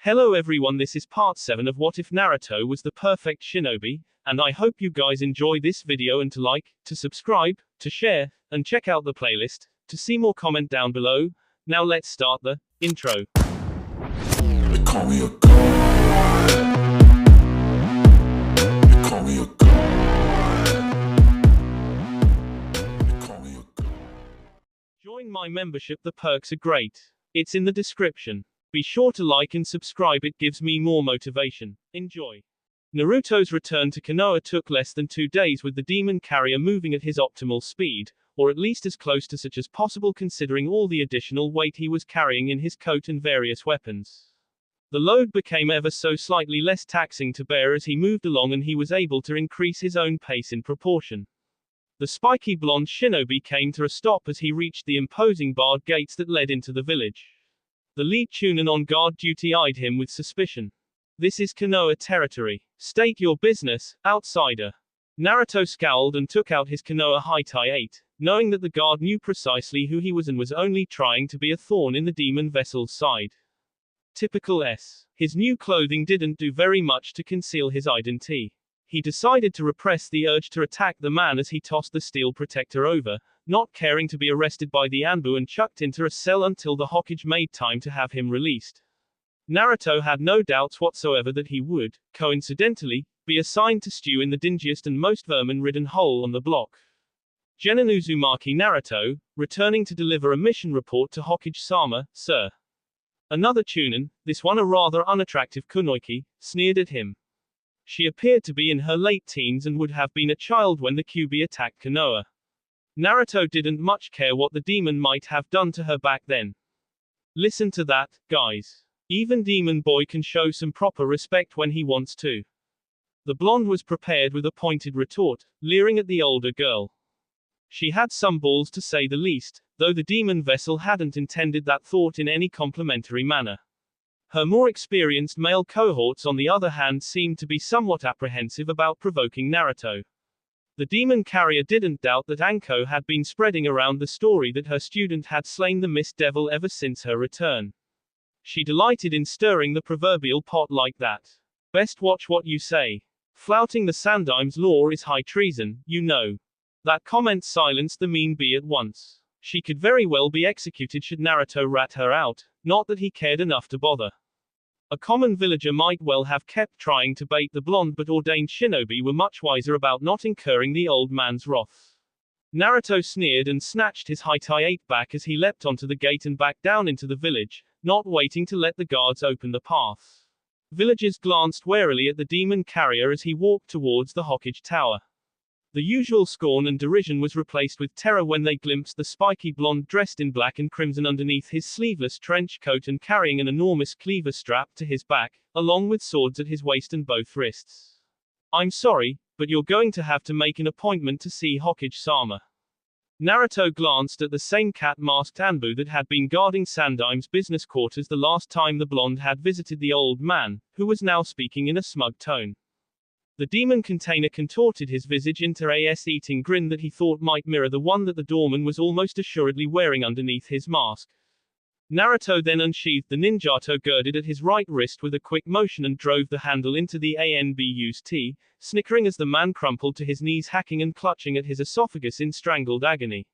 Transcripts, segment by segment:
Hello everyone, this is part 7 of What If Naruto Was the Perfect Shinobi, and I hope you guys enjoy this video and to like, to subscribe, to share, and check out the playlist, to see more comment down below. Now let's start the intro. They call me a god. They call me a god. They call me a god. Join my membership, the perks are great. It's in the description. Be sure to like and subscribe, it gives me more motivation. Enjoy. Naruto's return to Konoha took less than 2 days, with the demon carrier moving at his optimal speed, or at least as close to such as possible considering all the additional weight he was carrying in his coat and various weapons. The load became ever so slightly less taxing to bear as he moved along, and he was able to increase his own pace in proportion. The spiky blonde shinobi came to a stop as he reached the imposing barred gates that led into the village. The lead chunin on guard duty eyed him with suspicion. "This is Konoha territory. State your business, outsider." Naruto scowled and took out his Konoha Haitai 8, knowing that the guard knew precisely who he was and was only trying to be a thorn in the demon vessel's side. Typical S. His new clothing didn't do very much to conceal his identity. He decided to repress the urge to attack the man as he tossed the steel protector over, not caring to be arrested by the Anbu and chucked into a cell until the Hokage made time to have him released. Naruto had no doubts whatsoever that he would, coincidentally, be assigned to stew in the dingiest and most vermin-ridden hole on the block. Genin Uzumaki Naruto, returning to deliver a mission report to Hokage-sama, "Sir." Another chunin, this one a rather unattractive kunoichi, sneered at him. She appeared to be in her late teens and would have been a child when the Kyuubi attacked Konoha. Naruto didn't much care what the demon might have done to her back then. Listen to that, guys. Even Demon Boy can show some proper respect when he wants to. The blonde was prepared with a pointed retort, leering at the older girl. She had some balls to say the least, though the demon vessel hadn't intended that thought in any complimentary manner. Her more experienced male cohorts on the other hand seemed to be somewhat apprehensive about provoking Naruto. The demon carrier didn't doubt that Anko had been spreading around the story that her student had slain the Mist Devil ever since her return. She delighted in stirring the proverbial pot like that. Best watch what you say. Flouting the Sandaim's law is high treason, you know. That comment silenced the mean bee at once. She could very well be executed should Naruto rat her out, not that he cared enough to bother. A common villager might well have kept trying to bait the blonde, but ordained shinobi were much wiser about not incurring the old man's wrath. Naruto sneered and snatched his Haitai 8 back as he leapt onto the gate and back down into the village, not waiting to let the guards open the path. Villagers glanced warily at the demon carrier as he walked towards the Hokage Tower. The usual scorn and derision was replaced with terror when they glimpsed the spiky blonde dressed in black and crimson underneath his sleeveless trench coat and carrying an enormous cleaver strapped to his back, along with swords at his waist and both wrists. "I'm sorry, but you're going to have to make an appointment to see Hokage-sama." Naruto glanced at the same cat-masked Anbu that had been guarding Sandaim's business quarters the last time the blonde had visited the old man, who was now speaking in a smug tone. The demon container contorted his visage into a eating grin that he thought might mirror the one that the doorman was almost assuredly wearing underneath his mask. Naruto then unsheathed the ninjato girded at his right wrist with a quick motion and drove the handle into the Anbu's T, snickering as the man crumpled to his knees, hacking and clutching at his esophagus in strangled agony.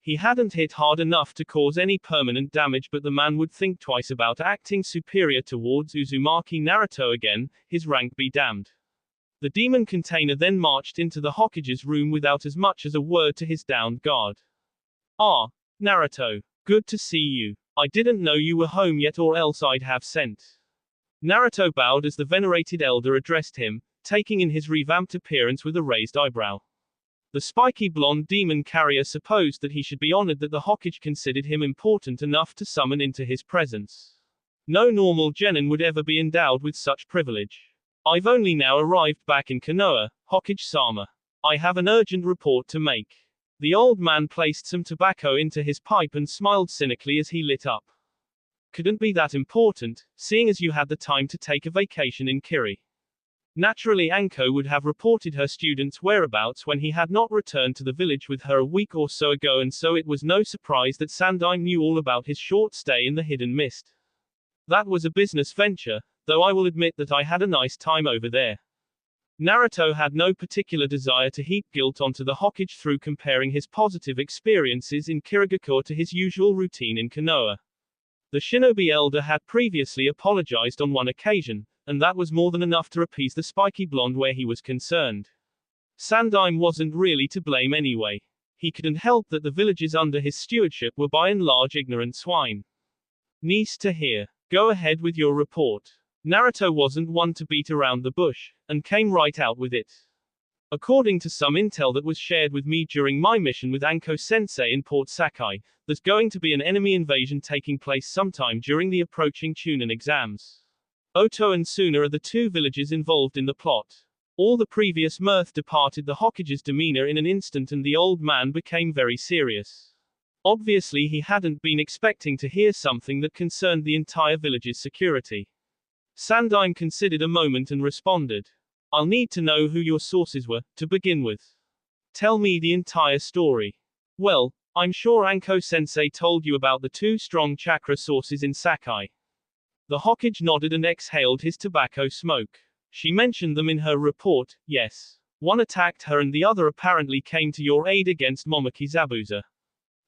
He hadn't hit hard enough to cause any permanent damage, but the man would think twice about acting superior towards Uzumaki Naruto again, his rank be damned. The demon container then marched into the Hokage's room without as much as a word to his downed guard. "Ah, Naruto. Good to see you. I didn't know you were home yet, or else I'd have sent." Naruto bowed as the venerated elder addressed him, taking in his revamped appearance with a raised eyebrow. The spiky blonde demon carrier supposed that he should be honored that the Hokage considered him important enough to summon into his presence. No normal genin would ever be endowed with such privilege. "I've only now arrived back in Konoha, Hokage-sama. I have an urgent report to make." The old man placed some tobacco into his pipe and smiled cynically as he lit up. "Couldn't be that important, seeing as you had the time to take a vacation in Kiri." Naturally, Anko would have reported her student's whereabouts when he had not returned to the village with her a week or so ago, and so it was no surprise that Sandaim knew all about his short stay in the hidden mist. That was a business venture, though I will admit that I had a nice time over there. Naruto had no particular desire to heap guilt onto the Hokage through comparing his positive experiences in Kirigakure to his usual routine in Konoha. The Shinobi elder had previously apologized on one occasion, and that was more than enough to appease the spiky blonde where he was concerned. Sandaime wasn't really to blame anyway. He couldn't help that the villages under his stewardship were by and large ignorant swine. Nice to hear. Go ahead with your report. Naruto wasn't one to beat around the bush, and came right out with it. According to some intel that was shared with me during my mission with Anko-sensei in Port Sakai, there's going to be an enemy invasion taking place sometime during the approaching Chunin exams. Oto and Suna are the two villages involved in the plot. All the previous mirth departed the Hokage's demeanor in an instant and the old man became very serious. Obviously he hadn't been expecting to hear something that concerned the entire village's security. Sandaime considered a moment and responded. I'll need to know who your sources were, to begin with. Tell me the entire story. Well, I'm sure Anko-sensei told you about the two strong chakra sources in Sakai. The Hokage nodded and exhaled his tobacco smoke. She mentioned them in her report, yes. One attacked her and the other apparently came to your aid against Momoki Zabuza.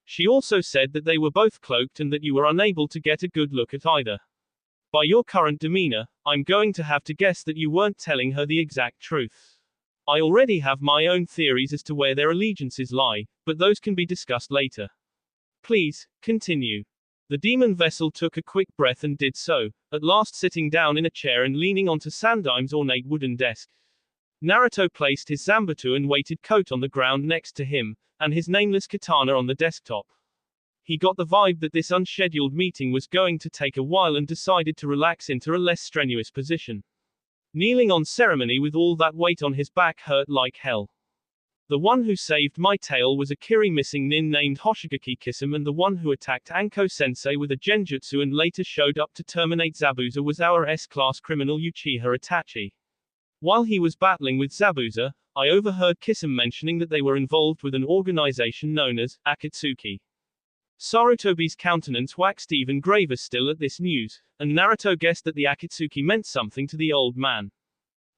She also said that they were both cloaked and that you were unable to get a good look at either. By your current demeanor, I'm going to have to guess that you weren't telling her the exact truth. I already have my own theories as to where their allegiances lie, but those can be discussed later. Please, continue. The demon vessel took a quick breath and did so, at last sitting down in a chair and leaning onto Sandaime's ornate wooden desk. Naruto placed his Zanbatsu and weighted coat on the ground next to him, and his nameless katana on the desktop. He got the vibe that this unscheduled meeting was going to take a while and decided to relax into a less strenuous position. Kneeling on ceremony with all that weight on his back hurt like hell. The one who saved my tail was a Kiri missing nin named Hoshigaki Kisame, and the one who attacked Anko-sensei with a genjutsu and later showed up to terminate Zabuza was our S-class criminal Uchiha Itachi. While he was battling with Zabuza, I overheard Kisame mentioning that they were involved with an organization known as Akatsuki. Sarutobi's countenance waxed even graver still at this news, and Naruto guessed that the Akatsuki meant something to the old man.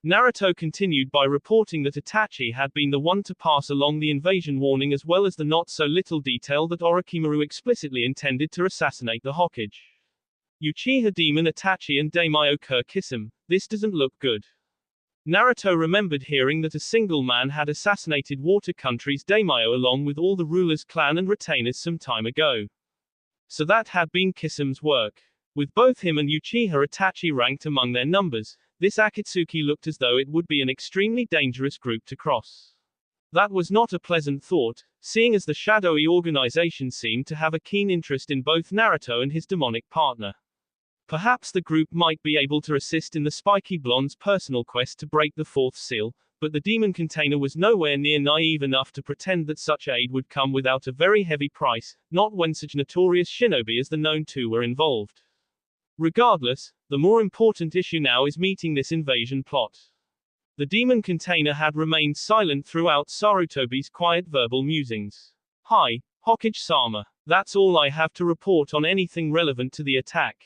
Naruto continued by reporting that Itachi had been the one to pass along the invasion warning as well as the not-so-little detail that Orochimaru explicitly intended to assassinate the Hokage. Uchiha Demon Itachi and Daimyo Kisame, this doesn't look good. Naruto remembered hearing that a single man had assassinated Water Country's Daimyo along with all the ruler's clan and retainers some time ago. So that had been Kisame's work. With both him and Uchiha Itachi ranked among their numbers, this Akatsuki looked as though it would be an extremely dangerous group to cross. That was not a pleasant thought, seeing as the shadowy organization seemed to have a keen interest in both Naruto and his demonic partner. Perhaps the group might be able to assist in the spiky blonde's personal quest to break the fourth seal, but the demon container was nowhere near naive enough to pretend that such aid would come without a very heavy price, not when such notorious shinobi as the known two were involved. Regardless, the more important issue now is meeting this invasion plot. The demon container had remained silent throughout Sarutobi's quiet verbal musings. Hi, Hokage-sama. That's all I have to report on anything relevant to the attack.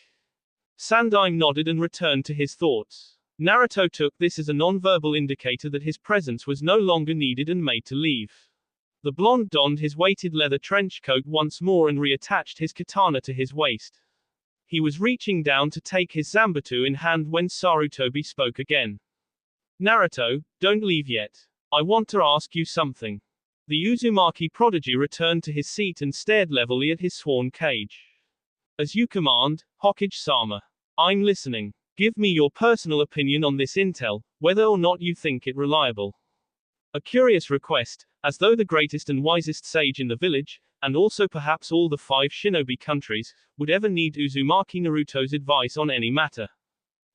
Sandaime nodded and returned to his thoughts. Naruto took this as a non-verbal indicator that his presence was no longer needed and made to leave. The blonde donned his weighted leather trench coat once more and reattached his katana to his waist. He was reaching down to take his Zanbatsu in hand when Sarutobi spoke again. Naruto, don't leave yet. I want to ask you something. The Uzumaki prodigy returned to his seat and stared levelly at his sworn cage. As you command, Hokage-sama. I'm listening. Give me your personal opinion on this intel, whether or not you think it reliable. A curious request, as though the greatest and wisest sage in the village, and also perhaps all the 5 shinobi countries, would ever need Uzumaki Naruto's advice on any matter.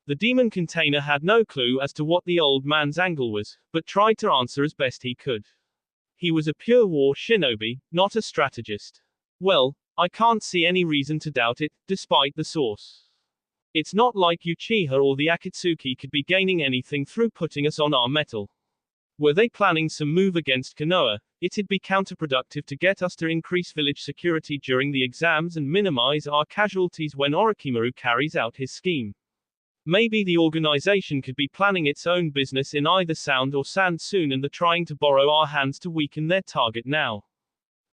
The demon container had no clue as to what the old man's angle was, but tried to answer as best he could. He was a pure war shinobi, not a strategist. Well, I can't see any reason to doubt it, despite the source. It's not like Uchiha or the Akatsuki could be gaining anything through putting us on our mettle. Were they planning some move against Konoha, it'd be counterproductive to get us to increase village security during the exams and minimize our casualties when Orochimaru carries out his scheme. Maybe the organization could be planning its own business in either sound or sand soon and they're trying to borrow our hands to weaken their target now.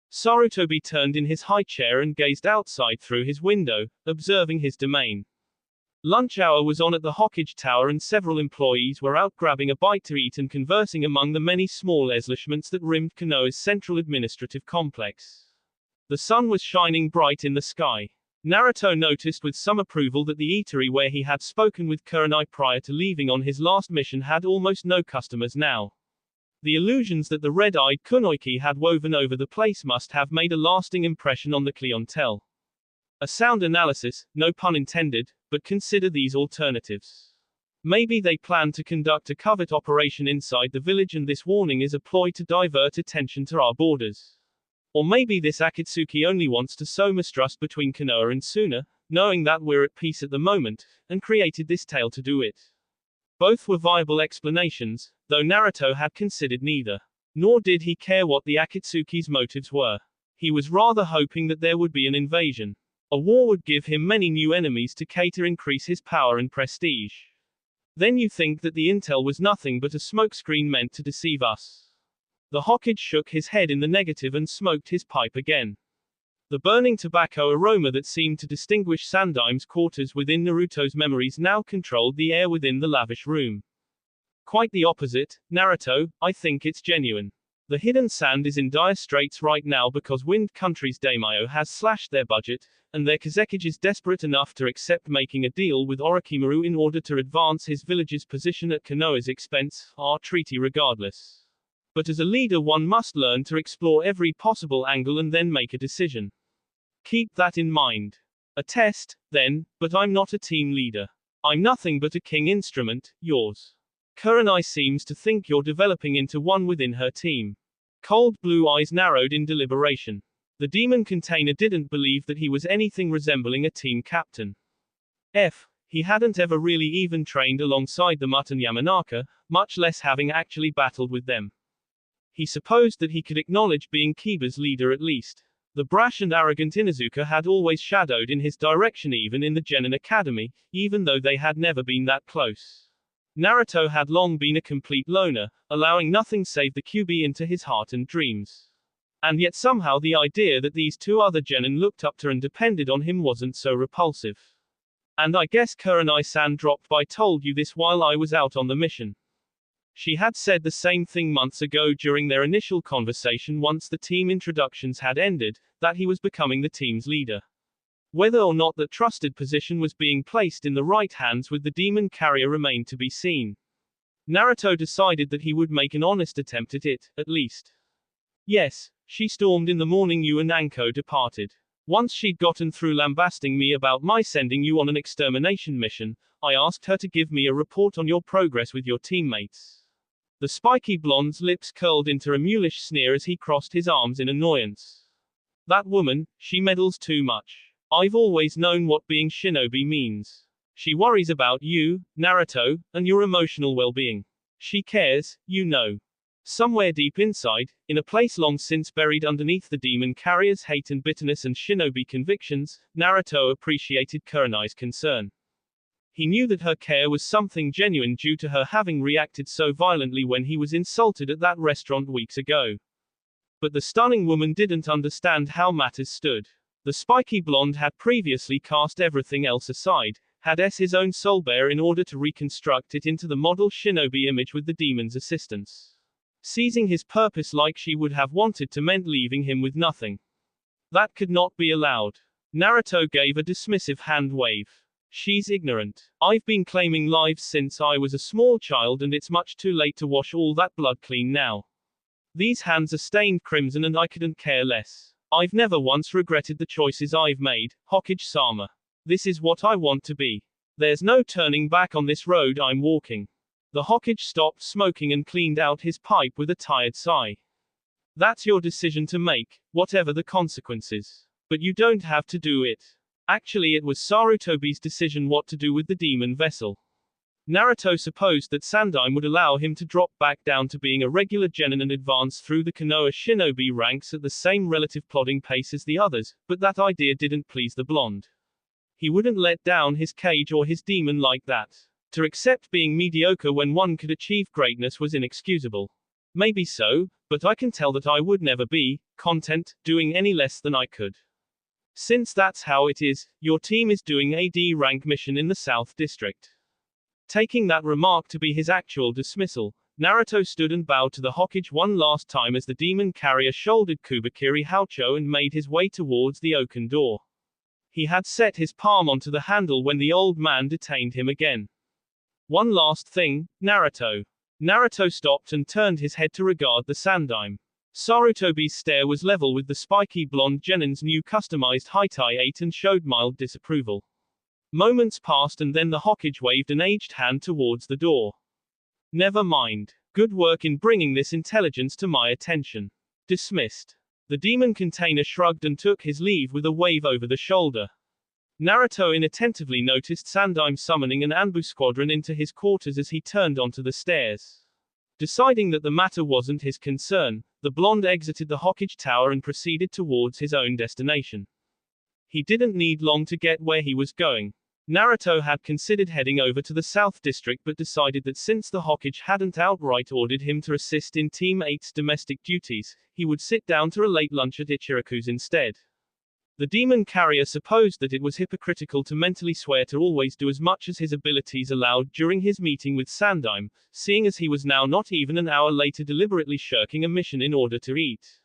Sarutobi turned in his high chair and gazed outside through his window, observing his domain. Lunch hour was on at the Hokage Tower and several employees were out grabbing a bite to eat and conversing among the many small establishments that rimmed Konoha's central administrative complex. The sun was shining bright in the sky. Naruto noticed with some approval that the eatery where he had spoken with Kurenai prior to leaving on his last mission had almost no customers now. The illusions that the red-eyed Kunoichi had woven over the place must have made a lasting impression on the clientele. A sound analysis, no pun intended, but consider these alternatives. Maybe they plan to conduct a covert operation inside the village and this warning is a ploy to divert attention to our borders. Or maybe this Akatsuki only wants to sow mistrust between Konoha and Suna, knowing that we're at peace at the moment, and created this tale to do it. Both were viable explanations, though Naruto had considered neither. Nor did he care what the Akatsuki's motives were. He was rather hoping that there would be an invasion. A war would give him many new enemies to increase his power and prestige. Then you think that the intel was nothing but a smokescreen meant to deceive us. The Hokage shook his head in the negative and smoked his pipe again. The burning tobacco aroma that seemed to distinguish Sandaim's quarters within Naruto's memories now controlled the air within the lavish room. Quite the opposite, Naruto, I think it's genuine. The hidden sand is in dire straits right now because Wind Country's daimyo has slashed their budget, and their Kazekage is desperate enough to accept making a deal with Orochimaru in order to advance his village's position at Konoha's expense, our treaty regardless. But as a leader one must learn to explore every possible angle and then make a decision. Keep that in mind. A test, then, but I'm not a team leader. I'm nothing but a king instrument, yours. Kurenai seems to think you're developing into one within her team. Cold blue eyes narrowed in deliberation. The demon container didn't believe that he was anything resembling a team captain. He hadn't ever really even trained alongside the Mutton Yamanaka, much less having actually battled with them. He supposed that he could acknowledge being Kiba's leader at least. The brash and arrogant Inuzuka had always shadowed in his direction even in the Genin Academy, even though they had never been that close. Naruto had long been a complete loner, allowing nothing save the QB into his heart and dreams. And yet somehow the idea that these two other genin looked up to and depended on him wasn't so repulsive. And I guess Kurenai-san dropped by told you this while I was out on the mission. She had said the same thing months ago during their initial conversation once the team introductions had ended, that he was becoming the team's leader. Whether or not that trusted position was being placed in the right hands with the demon carrier remained to be seen. Naruto decided that he would make an honest attempt at it, at least. Yes, she stormed in the morning you and Anko departed. Once she'd gotten through lambasting me about my sending you on an extermination mission, I asked her to give me a report on your progress with your teammates. The spiky blonde's lips curled into a mulish sneer as he crossed his arms in annoyance. That woman, she meddles too much. I've always known what being Shinobi means. She worries about you, Naruto, and your emotional well-being. She cares, you know. Somewhere deep inside, in a place long since buried underneath the demon carrier's hate and bitterness and Shinobi convictions, Naruto appreciated Kurenai's concern. He knew that her care was something genuine due to her having reacted so violently when he was insulted at that restaurant weeks ago. But the stunning woman didn't understand how matters stood. The spiky blonde had previously cast everything else aside, had his own soul bear in order to reconstruct it into the model Shinobi image with the demon's assistance. Seizing his purpose like she would have wanted to meant leaving him with nothing. That could not be allowed. Naruto gave a dismissive hand wave. She's ignorant. I've been claiming lives since I was a small child and it's much too late to wash all that blood clean now. These hands are stained crimson and I couldn't care less. I've never once regretted the choices I've made, Hokage-sama. This is what I want to be. There's no turning back on this road I'm walking. The Hokage stopped smoking and cleaned out his pipe with a tired sigh. That's your decision to make, whatever the consequences. But you don't have to do it. Actually it was Sarutobi's decision what to do with the demon vessel. Naruto supposed that Sandaime would allow him to drop back down to being a regular genin and advance through the Konoha shinobi ranks at the same relative plodding pace as the others, but that idea didn't please the blonde. He wouldn't let down his cage or his demon like that. To accept being mediocre when one could achieve greatness was inexcusable. Maybe so, but I can tell that I would never be content doing any less than I could. Since that's how it is, your team is doing a D rank mission in the South District. Taking that remark to be his actual dismissal, Naruto stood and bowed to the Hokage one last time as the demon carrier shouldered Kubikiri Haucho and made his way towards the oaken door. He had set his palm onto the handle when the old man detained him again. One last thing, Naruto. Naruto stopped and turned his head to regard the Sandaime. Sarutobi's stare was level with the spiky blonde genin's new customized Hitai 8 and showed mild disapproval. Moments passed and then the Hokage waved an aged hand towards the door. Never mind. Good work in bringing this intelligence to my attention. Dismissed. The demon container shrugged and took his leave with a wave over the shoulder. Naruto inattentively noticed Sandaime summoning an Anbu squadron into his quarters as he turned onto the stairs. Deciding that the matter wasn't his concern, the blonde exited the Hokage tower and proceeded towards his own destination. He didn't need long to get where he was going. Naruto had considered heading over to the South District but decided that since the Hokage hadn't outright ordered him to assist in Team 8's domestic duties, he would sit down to a late lunch at Ichiraku's instead. The demon carrier supposed that it was hypocritical to mentally swear to always do as much as his abilities allowed during his meeting with Sandaime, seeing as he was now not even an hour later deliberately shirking a mission in order to eat.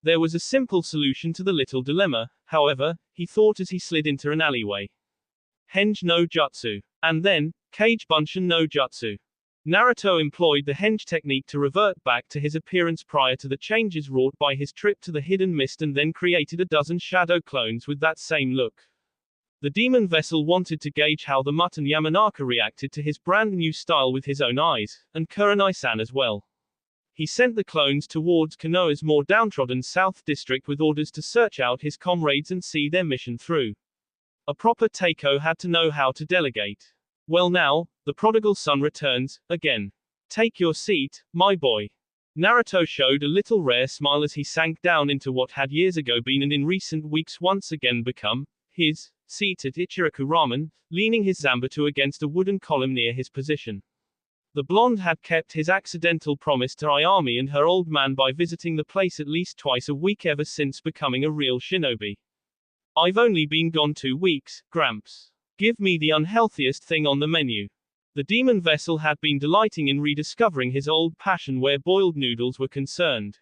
There was a simple solution to the little dilemma, however, he thought as he slid into an alleyway. Henge no Jutsu. And then, Kage Bunshin no Jutsu. Naruto employed the henge technique to revert back to his appearance prior to the changes wrought by his trip to the hidden mist and then created a dozen shadow clones with that same look. The demon vessel wanted to gauge how the Mutt and Yamanaka reacted to his brand new style with his own eyes, and Kurenai-san as well. He sent the clones towards Konoha's more downtrodden South District with orders to search out his comrades and see their mission through. A proper Teiko had to know how to delegate. Well now, the prodigal son returns, again. Take your seat, my boy. Naruto showed a little rare smile as he sank down into what had years ago been and in recent weeks once again become his seat at Ichiraku Ramen, leaning his Zanbatsu against a wooden column near his position. The blonde had kept his accidental promise to Ayami and her old man by visiting the place at least twice a week ever since becoming a real shinobi. I've only been gone 2 weeks, Gramps. Give me the unhealthiest thing on the menu. The demon vessel had been delighting in rediscovering his old passion where boiled noodles were concerned.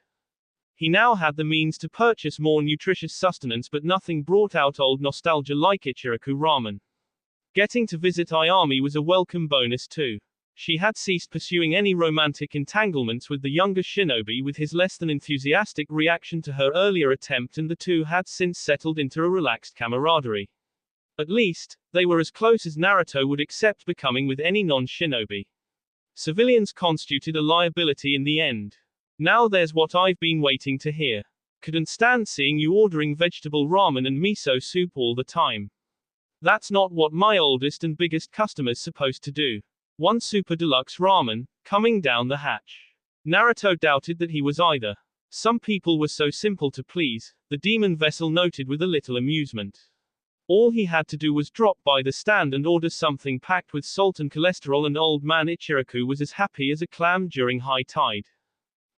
He now had the means to purchase more nutritious sustenance but nothing brought out old nostalgia like Ichiraku Ramen. Getting to visit Ayami was a welcome bonus too. She had ceased pursuing any romantic entanglements with the younger shinobi with his less than enthusiastic reaction to her earlier attempt and the two had since settled into a relaxed camaraderie. At least, they were as close as Naruto would accept becoming with any non-shinobi. Civilians constituted a liability in the end. Now there's what I've been waiting to hear. Couldn't stand seeing you ordering vegetable ramen and miso soup all the time. That's not what my oldest and biggest customer's supposed to do. One super deluxe ramen, coming down the hatch. Naruto doubted that he was either. Some people were so simple to please, the demon vessel noted with a little amusement. All he had to do was drop by the stand and order something packed with salt and cholesterol and old man Ichiraku was as happy as a clam during high tide.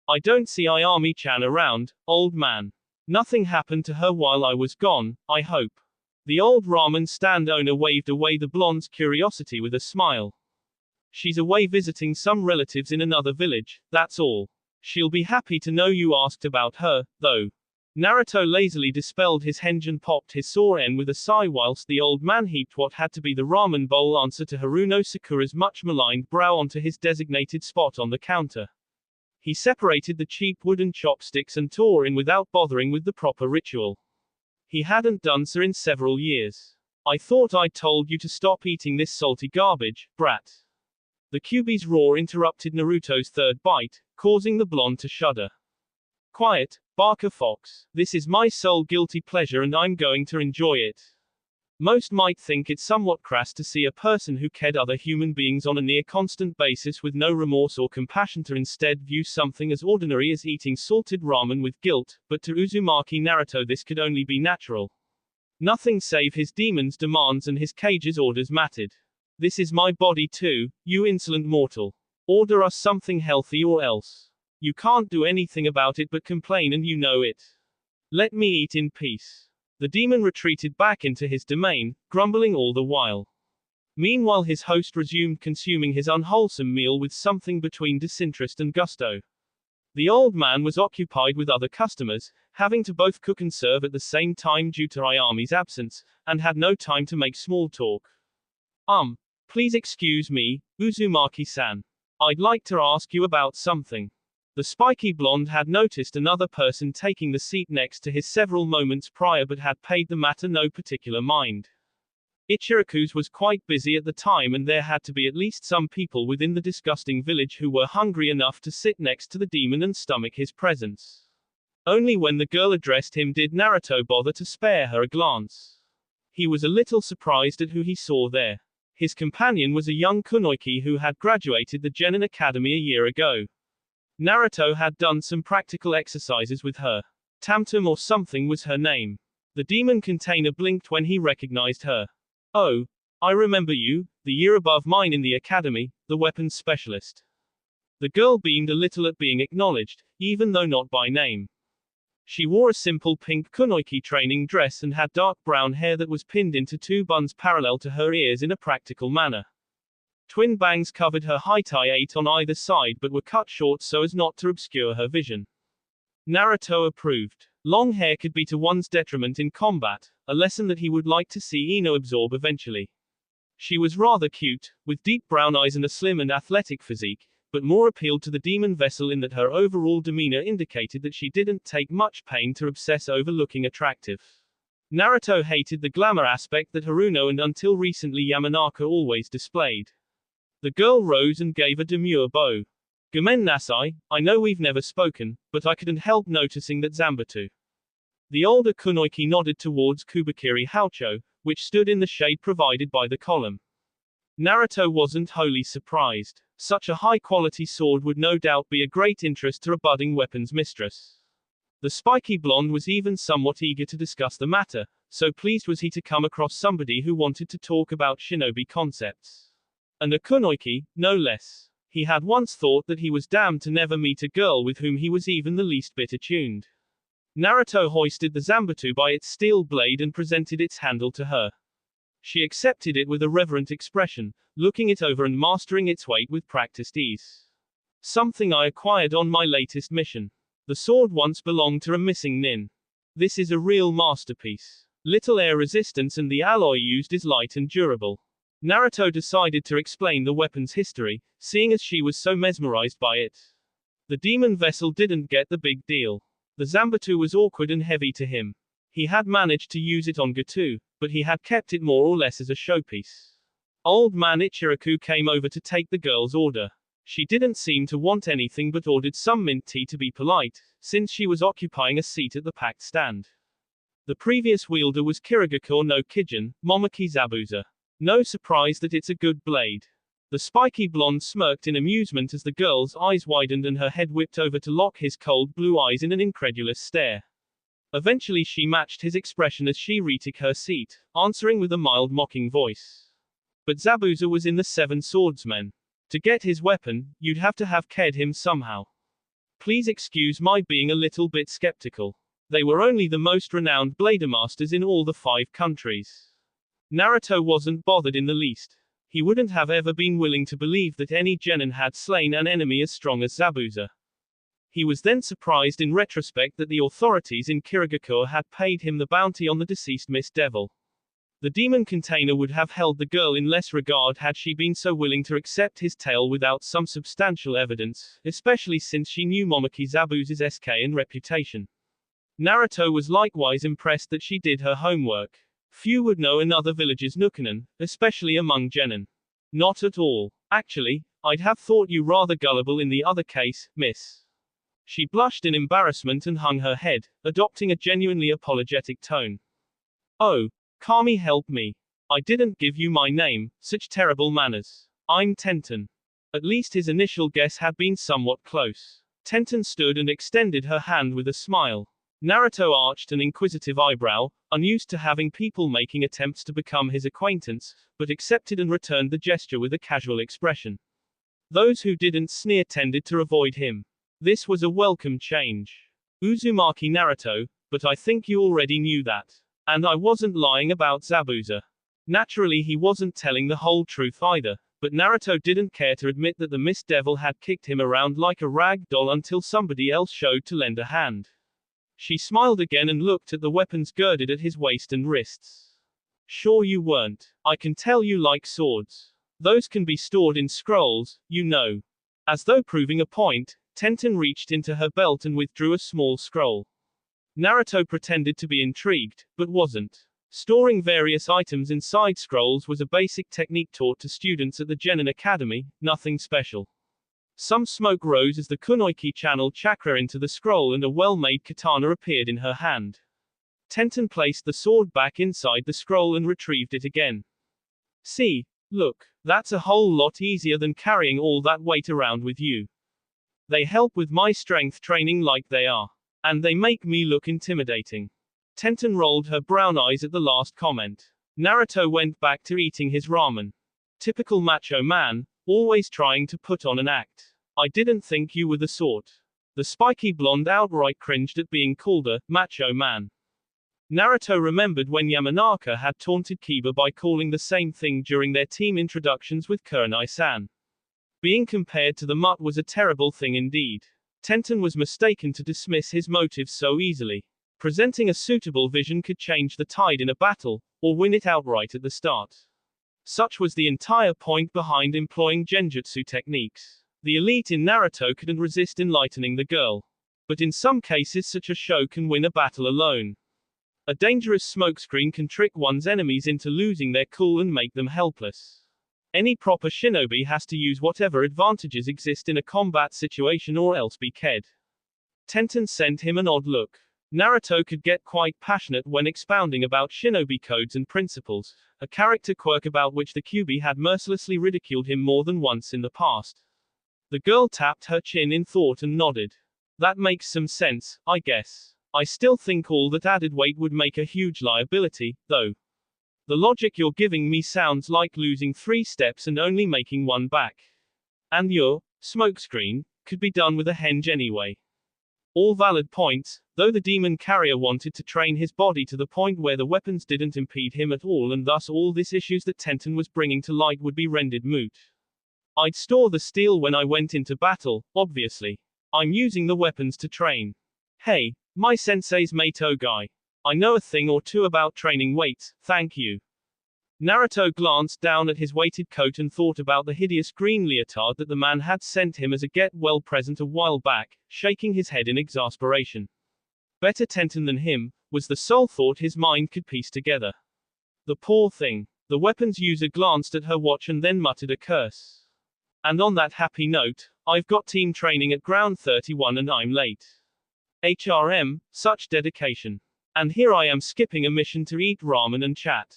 I don't see Ayami-chan around, old man. Nothing happened to her while I was gone, I hope. The old ramen stand owner waved away the blonde's curiosity with a smile. She's away visiting some relatives in another village, that's all. She'll be happy to know you asked about her, though. Naruto lazily dispelled his henge and popped his sore end with a sigh whilst the old man heaped what had to be the ramen bowl answer to Haruno Sakura's much maligned brow onto his designated spot on the counter. He separated the cheap wooden chopsticks and tore in without bothering with the proper ritual. He hadn't done so in several years. I thought I'd told you to stop eating this salty garbage, brat. The Kyuubi's roar interrupted Naruto's third bite, causing the blonde to shudder. Quiet, Barker Fox. This is my sole guilty pleasure and I'm going to enjoy it. Most might think it somewhat crass to see a person who killed other human beings on a near constant basis with no remorse or compassion to instead view something as ordinary as eating salted ramen with guilt, but to Uzumaki Naruto this could only be natural. Nothing save his demon's demands and his cage's orders mattered. This is my body too, you insolent mortal. Order us something healthy or else. You can't do anything about it but complain and you know it. Let me eat in peace. The demon retreated back into his domain, grumbling all the while. Meanwhile his host resumed consuming his unwholesome meal with something between disinterest and gusto. The old man was occupied with other customers, having to both cook and serve at the same time due to Ayami's absence, and had no time to make small talk. Please excuse me, Uzumaki-san. I'd like to ask you about something. The spiky blonde had noticed another person taking the seat next to his several moments prior but had paid the matter no particular mind. Ichiraku's was quite busy at the time and there had to be at least some people within the disgusting village who were hungry enough to sit next to the demon and stomach his presence. Only when the girl addressed him did Naruto bother to spare her a glance. He was a little surprised at who he saw there. His companion was a young kunoichi who had graduated the Genin Academy a year ago. Naruto had done some practical exercises with her. Tamtam or something was her name. The demon container blinked when he recognized her. Oh, I remember you, the year above mine in the academy, the weapons specialist. The girl beamed a little at being acknowledged, even though not by name. She wore a simple pink kunoichi training dress and had dark brown hair that was pinned into two buns parallel to her ears in a practical manner. Twin bangs covered her height on either side but were cut short so as not to obscure her vision. Naruto approved. Long hair could be to one's detriment in combat, a lesson that he would like to see Ino absorb eventually. She was rather cute, with deep brown eyes and a slim and athletic physique, but more appealed to the demon vessel in that her overall demeanor indicated that she didn't take much pain to obsess over looking attractive. Naruto hated the glamour aspect that Haruno and until recently Yamanaka always displayed. The girl rose and gave a demure bow. Gomen nasai, I know we've never spoken, but I couldn't help noticing that Zanbatsu. The older kunoichi nodded towards Kubikiri Haucho, which stood in the shade provided by the column. Naruto wasn't wholly surprised. Such a high-quality sword would no doubt be a great interest to a budding weapons mistress. The spiky blonde was even somewhat eager to discuss the matter, so pleased was he to come across somebody who wanted to talk about shinobi concepts. And a kunoichi, no less. He had once thought that he was damned to never meet a girl with whom he was even the least bit attuned. Naruto hoisted the Zanbatsu by its steel blade and presented its handle to her. She accepted it with a reverent expression, looking it over and mastering its weight with practiced ease. Something I acquired on my latest mission. The sword once belonged to a missing nin. This is a real masterpiece. Little air resistance and the alloy used is light and durable. Naruto decided to explain the weapon's history, seeing as she was so mesmerized by it. The demon vessel didn't get the big deal. The Zanbatsu was awkward and heavy to him. He had managed to use it on Gatu, but he had kept it more or less as a showpiece. Old man Ichiraku came over to take the girl's order. She didn't seem to want anything but ordered some mint tea to be polite, since she was occupying a seat at the packed stand. The previous wielder was Kirigakure no Kijin, Momoki Zabuza. No surprise that it's a good blade. The spiky blonde smirked in amusement as the girl's eyes widened and her head whipped over to lock his cold blue eyes in an incredulous stare. Eventually she matched his expression as she retook her seat, answering with a mild mocking voice. But Zabuza was in the Seven Swordsmen. To get his weapon, you'd have to have killed him somehow. Please excuse my being a little bit skeptical. They were only the most renowned blademasters in all the 5 countries. Naruto wasn't bothered in the least. He wouldn't have ever been willing to believe that any genin had slain an enemy as strong as Zabuza. He was then surprised in retrospect that the authorities in Kirigakure had paid him the bounty on the deceased Miss Devil. The demon container would have held the girl in less regard had she been so willing to accept his tale without some substantial evidence, especially since she knew Momoki Zabuza's SK and reputation. Naruto was likewise impressed that she did her homework. Few would know another village's Nukanen, especially among genin. Not at all. Actually, I'd have thought you rather gullible in the other case, miss. She blushed in embarrassment and hung her head, adopting a genuinely apologetic tone. Oh, Kami, help me. I didn't give you my name, such terrible manners. I'm Tenten. At least his initial guess had been somewhat close. Tenten stood and extended her hand with a smile. Naruto arched an inquisitive eyebrow, unused to having people making attempts to become his acquaintance, but accepted and returned the gesture with a casual expression. Those who didn't sneer tended to avoid him. This was a welcome change. Uzumaki Naruto, but I think you already knew that. And I wasn't lying about Zabuza. Naturally, he wasn't telling the whole truth either, but Naruto didn't care to admit that the Mist Devil had kicked him around like a rag doll until somebody else showed to lend a hand. She smiled again and looked at the weapons girded at his waist and wrists. Sure you weren't. I can tell you like swords. Those can be stored in scrolls, you know. As though proving a point, Tenten reached into her belt and withdrew a small scroll. Naruto pretended to be intrigued, but wasn't. Storing various items inside scrolls was a basic technique taught to students at the Genin Academy, nothing special. Some smoke rose as the kunoiki channeled chakra into the scroll and a well-made katana appeared in her hand. Tenten placed the sword back inside the scroll and retrieved it again. See, look, that's a whole lot easier than carrying all that weight around with you. They help with my strength training like they are. And they make me look intimidating. Tenten rolled her brown eyes at the last comment. Naruto went back to eating his ramen. Typical macho man, always trying to put on an act. I didn't think you were the sort. The spiky blonde outright cringed at being called a macho man. Naruto remembered when Yamanaka had taunted Kiba by calling the same thing during their team introductions with Kurenai-san. Being compared to the mutt was a terrible thing indeed. Tenten was mistaken to dismiss his motives so easily. Presenting a suitable vision could change the tide in a battle, or win it outright at the start. Such was the entire point behind employing genjutsu techniques. The elite in Naruto couldn't resist enlightening the girl. But in some cases such a show can win a battle alone. A dangerous smokescreen can trick one's enemies into losing their cool and make them helpless. Any proper shinobi has to use whatever advantages exist in a combat situation or else be ked. Tenten sent him an odd look. Naruto could get quite passionate when expounding about shinobi codes and principles, a character quirk about which the Kyuubi had mercilessly ridiculed him more than once in the past. The girl tapped her chin in thought and nodded. That makes some sense, I guess. I still think all that added weight would make a huge liability, though. The logic you're giving me sounds like losing 3 steps and only making 1 back. And your smokescreen could be done with a henge anyway. All valid points, though the demon carrier wanted to train his body to the point where the weapons didn't impede him at all, and thus all these issues that Tenten was bringing to light would be rendered moot. I'd store the steel when I went into battle, obviously. I'm using the weapons to train. Hey, my sensei's Mato guy. I know a thing or two about training weights, thank you. Naruto glanced down at his weighted coat and thought about the hideous green leotard that the man had sent him as a get-well present a while back, shaking his head in exasperation. Better Tenten than him, was the sole thought his mind could piece together. The poor thing. The weapons user glanced at her watch and then muttered a curse. And on that happy note, I've got team training at ground 31 and I'm late. HRM, such dedication. And here I am skipping a mission to eat ramen and chat.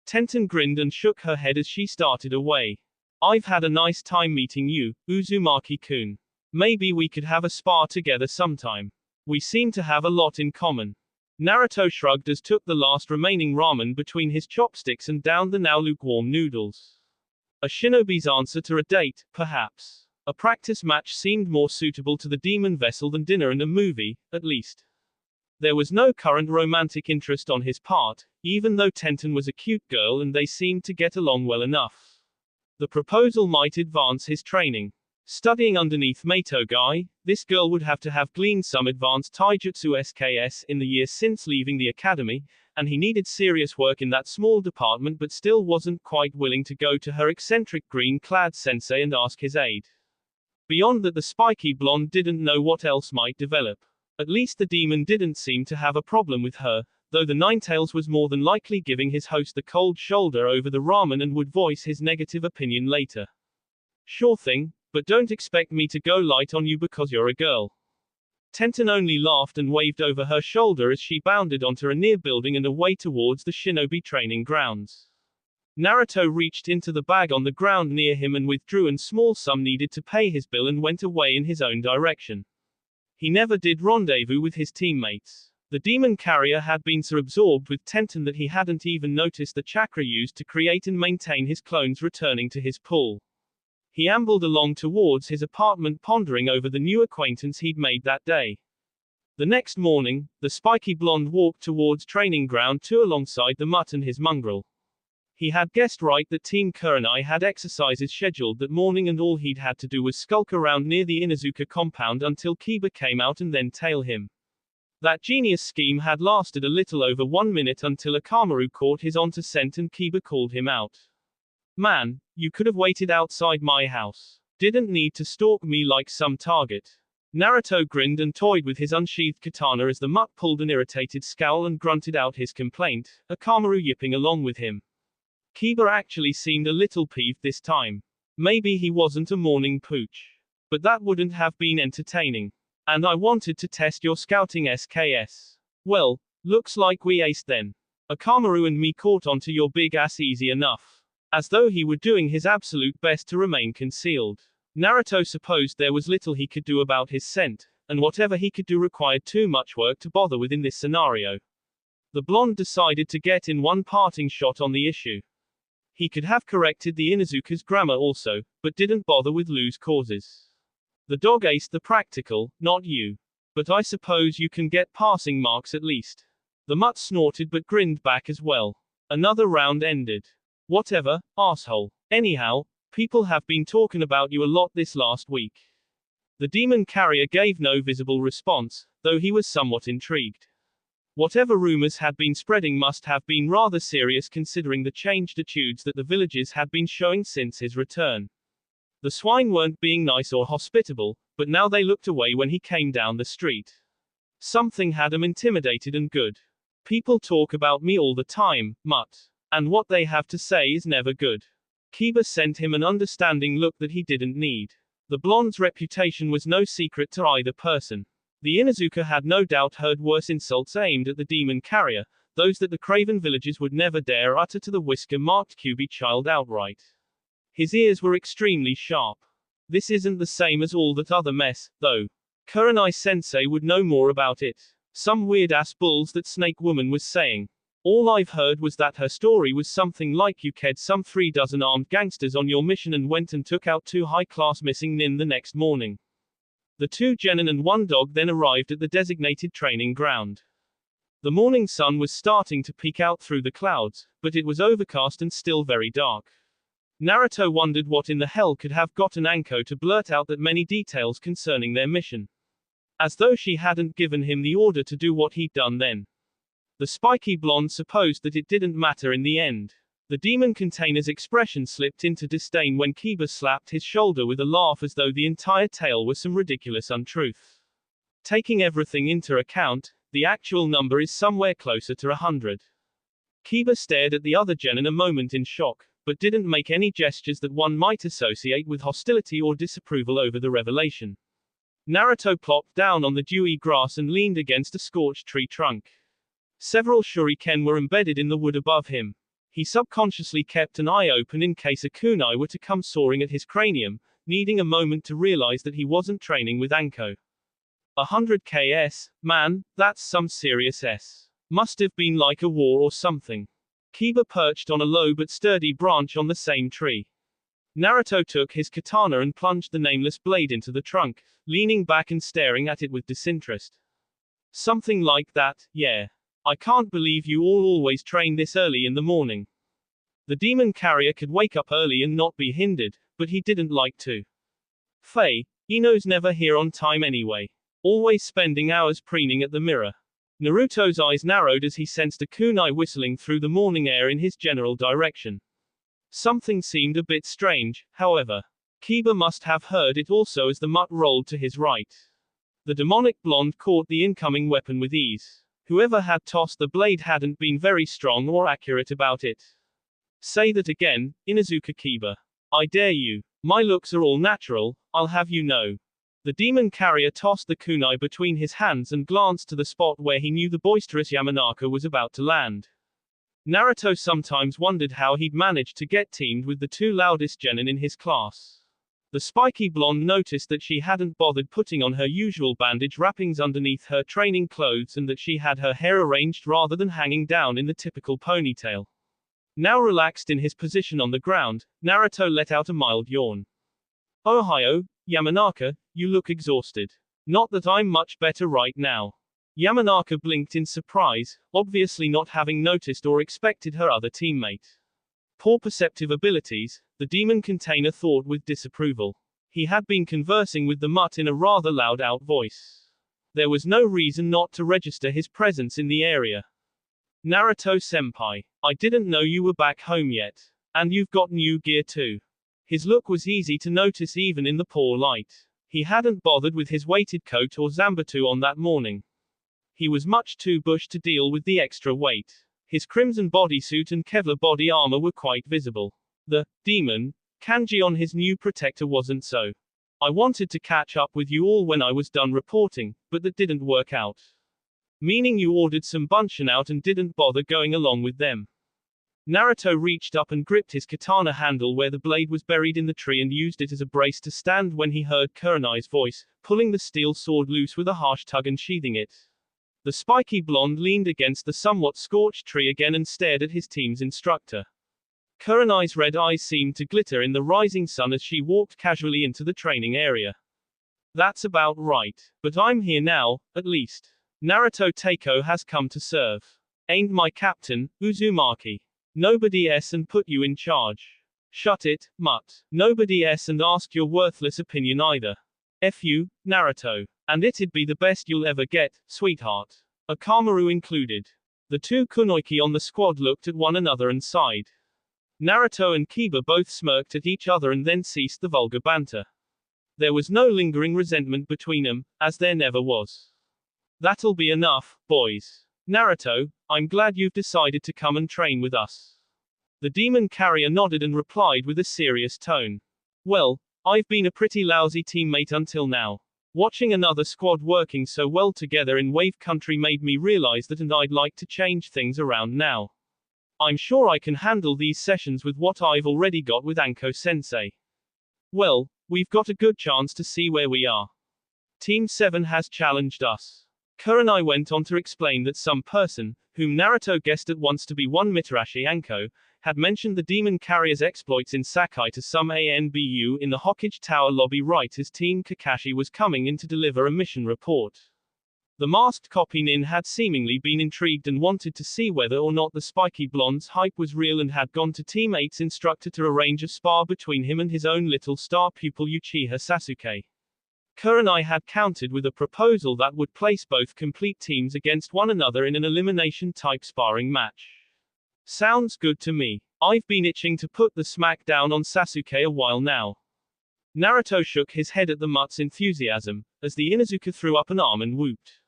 Tenten grinned and shook her head as she started away. I've had a nice time meeting you, Uzumaki-kun. Maybe we could have a spa together sometime. We seem to have a lot in common. Naruto shrugged as took the last remaining ramen between his chopsticks and downed the now lukewarm noodles. A shinobi's answer to a date, perhaps. A practice match seemed more suitable to the demon vessel than dinner and a movie, at least. There was no current romantic interest on his part, even though Tenten was a cute girl and they seemed to get along well enough. The proposal might advance his training. Studying underneath Mato Guy, this girl would have to have gleaned some advanced taijutsu SKS in the years since leaving the academy, and he needed serious work in that small department but still wasn't quite willing to go to her eccentric green-clad sensei and ask his aid. Beyond that, the spiky blonde didn't know what else might develop. At least the demon didn't seem to have a problem with her, though the Ninetales was more than likely giving his host the cold shoulder over the ramen and would voice his negative opinion later. Sure thing, but don't expect me to go light on you because you're a girl. Tenten only laughed and waved over her shoulder as she bounded onto a near building and away towards the Shinobi training grounds. Naruto reached into the bag on the ground near him and withdrew a small sum needed to pay his bill and went away in his own direction. He never did rendezvous with his teammates. The demon carrier had been so absorbed with Tenten that he hadn't even noticed the chakra used to create and maintain his clones returning to his pool. He ambled along towards his apartment pondering over the new acquaintance he'd made that day. The next morning, the spiky blonde walked towards training ground 2 alongside the mutt and his mongrel. He had guessed right that Team Kurenai had exercises scheduled that morning and all he'd had to do was skulk around near the Inuzuka compound until Kiba came out and then tail him. That genius scheme had lasted a little over 1 minute until Akamaru caught his onto scent and Kiba called him out. Man, you could have waited outside my house. Didn't need to stalk me like some target. Naruto grinned and toyed with his unsheathed katana as the mutt pulled an irritated scowl and grunted out his complaint, Akamaru yipping along with him. Kiba actually seemed a little peeved this time. Maybe he wasn't a morning pooch. But that wouldn't have been entertaining. And I wanted to test your scouting SKS. Well, looks like we aced then. Akamaru and me caught onto your big ass easy enough. As though he were doing his absolute best to remain concealed. Naruto supposed there was little he could do about his scent, and whatever he could do required too much work to bother with in this scenario. The blonde decided to get in one parting shot on the issue. He could have corrected the Inuzuka's grammar also, but didn't bother with loose causes. The dog aced the practical, not you. But I suppose you can get passing marks at least. The mutt snorted but grinned back as well. Another round ended. Whatever, asshole. Anyhow, people have been talking about you a lot this last week. The demon carrier gave no visible response, though he was somewhat intrigued. Whatever rumors had been spreading must have been rather serious considering the changed attitudes that the villagers had been showing since his return. The swine weren't being nice or hospitable, but now they looked away when he came down the street. Something had him intimidated and good. People talk about me all the time, mutt. And what they have to say is never good. Kiba sent him an understanding look that he didn't need. The blonde's reputation was no secret to either person. The Inuzuka had no doubt heard worse insults aimed at the demon carrier, those that the craven villagers would never dare utter to the whisker-marked Kyuubi child outright. His ears were extremely sharp. This isn't the same as all that other mess, though. Kurenai-sensei would know more about it. Some weird-ass bulls that Snake Woman was saying. All I've heard was that her story was something like you ked some 3 dozen armed gangsters on your mission and went and took out 2 high-class missing nin the next morning. The 2 genin and 1 dog then arrived at the designated training ground. The morning sun was starting to peek out through the clouds, but it was overcast and still very dark. Naruto wondered what in the hell could have gotten Anko to blurt out that many details concerning their mission. As though she hadn't given him the order to do what he'd done then. The spiky blonde supposed that it didn't matter in the end. The demon container's expression slipped into disdain when Kiba slapped his shoulder with a laugh as though the entire tale was some ridiculous untruth. Taking everything into account, the actual number is somewhere closer to 100. Kiba stared at the other genin a moment in shock, but didn't make any gestures that one might associate with hostility or disapproval over the revelation. Naruto plopped down on the dewy grass and leaned against a scorched tree trunk. Several shuriken were embedded in the wood above him. He subconsciously kept an eye open in case a kunai were to come soaring at his cranium, needing a moment to realize that he wasn't training with Anko. 100 ks, man, that's some serious s. Must have been like a war or something. Kiba perched on a low but sturdy branch on the same tree. Naruto took his katana and plunged the nameless blade into the trunk, leaning back and staring at it with disinterest. Something like that, yeah. I can't believe you all always train this early in the morning. The demon carrier could wake up early and not be hindered, but he didn't like to. Ino's never here on time anyway. Always spending hours preening at the mirror. Naruto's eyes narrowed as he sensed a kunai whistling through the morning air in his general direction. Something seemed a bit strange, however. Kiba must have heard it also as the mutt rolled to his right. The demonic blonde caught the incoming weapon with ease. Whoever had tossed the blade hadn't been very strong or accurate about it. Say that again, Inuzuka Kiba. I dare you. My looks are all natural, I'll have you know. The demon carrier tossed the kunai between his hands and glanced to the spot where he knew the boisterous Yamanaka was about to land. Naruto sometimes wondered how he'd managed to get teamed with the two loudest genin in his class. The spiky blonde noticed that she hadn't bothered putting on her usual bandage wrappings underneath her training clothes and that she had her hair arranged rather than hanging down in the typical ponytail. Now relaxed in his position on the ground, Naruto let out a mild yawn. Ohio, Yamanaka, you look exhausted. Not that I'm much better right now. Yamanaka blinked in surprise, obviously not having noticed or expected her other teammate. Poor perceptive abilities, the demon container thought with disapproval. He had been conversing with the mutt in a rather loud-out voice. There was no reason not to register his presence in the area. Naruto-senpai, I didn't know you were back home yet. And you've got new gear too. His look was easy to notice even in the poor light. He hadn't bothered with his weighted coat or zanbatsu on that morning. He was much too bushed to deal with the extra weight. His crimson bodysuit and Kevlar body armor were quite visible. The demon kanji on his new protector wasn't so. I wanted to catch up with you all when I was done reporting, but that didn't work out. Meaning you ordered some bunshin out and didn't bother going along with them. Naruto reached up and gripped his katana handle where the blade was buried in the tree and used it as a brace to stand when he heard Kurenai's voice, pulling the steel sword loose with a harsh tug and sheathing it. The spiky blonde leaned against the somewhat scorched tree again and stared at his team's instructor. Kurenai's red eyes seemed to glitter in the rising sun as she walked casually into the training area. That's about right. But I'm here now, at least. Naruto Teiko has come to serve. Ain't my captain, Uzumaki. Nobody s and put you in charge. Shut it, mutt. Nobody s and ask your worthless opinion either. F you, Naruto. And it'd be the best you'll ever get, sweetheart. Akamaru included. The two kunoiki on the squad looked at one another and sighed. Naruto and Kiba both smirked at each other and then ceased the vulgar banter. There was no lingering resentment between them, as there never was. That'll be enough, boys. Naruto, I'm glad you've decided to come and train with us. The demon carrier nodded and replied with a serious tone. Well, I've been a pretty lousy teammate until now. Watching another squad working so well together in Wave Country made me realize that and I'd like to change things around now. I'm sure I can handle these sessions with what I've already got with Anko-sensei. Well, we've got a good chance to see where we are. Team 7 has challenged us. Kurenai went on to explain that some person, whom Naruto guessed at once to be one Mitarashi Anko, had mentioned the demon carrier's exploits in Sakai to some ANBU in the Hokage Tower lobby right as Team Kakashi was coming in to deliver a mission report. The masked copy Nin had seemingly been intrigued and wanted to see whether or not the spiky blonde's hype was real and had gone to Team 8's instructor to arrange a spar between him and his own little star pupil Uchiha Sasuke. Kurenai had countered with a proposal that would place both complete teams against one another in an elimination-type sparring match. Sounds good to me. I've been itching to put the smack down on Sasuke a while now. Naruto shook his head at the mutt's enthusiasm, as the Inuzuka threw up an arm and whooped.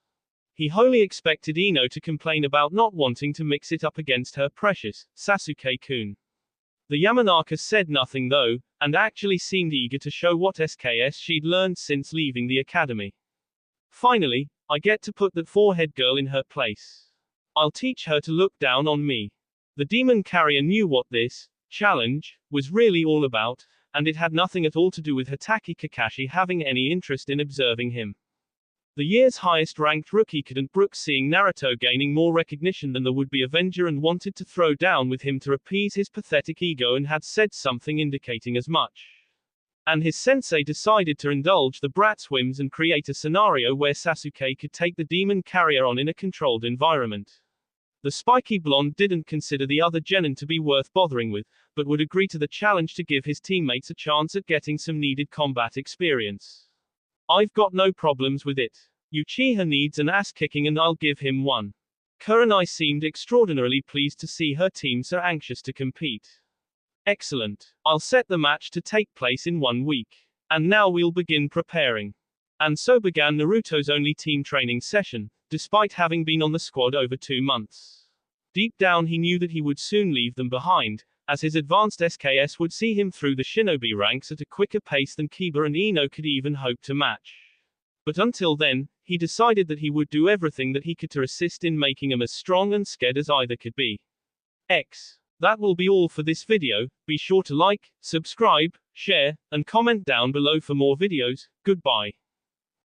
He wholly expected Ino to complain about not wanting to mix it up against her precious Sasuke-kun. The Yamanaka said nothing though, and actually seemed eager to show what SKS she'd learned since leaving the academy. Finally, I get to put that forehead girl in her place. I'll teach her to look down on me. The demon carrier knew what this challenge was really all about, and it had nothing at all to do with Hatake Kakashi having any interest in observing him. The year's highest-ranked rookie couldn't brook seeing Naruto gaining more recognition than the would-be Avenger and wanted to throw down with him to appease his pathetic ego and had said something indicating as much. And his sensei decided to indulge the brat's whims and create a scenario where Sasuke could take the demon carrier on in a controlled environment. The spiky blonde didn't consider the other genin to be worth bothering with, but would agree to the challenge to give his teammates a chance at getting some needed combat experience. I've got no problems with it. Uchiha needs an ass-kicking and I'll give him one. Kurenai seemed extraordinarily pleased to see her team so anxious to compete. Excellent. I'll set the match to take place in 1 week. And now we'll begin preparing. And so began Naruto's only team training session, despite having been on the squad over 2 months. Deep down he knew that he would soon leave them behind, as his advanced SKS would see him through the Shinobi ranks at a quicker pace than Kiba and Ino could even hope to match. But until then, he decided that he would do everything that he could to assist in making him as strong and scared as either could be. That will be all for this video. Be sure to like, subscribe, share, and comment down below for more videos. Goodbye.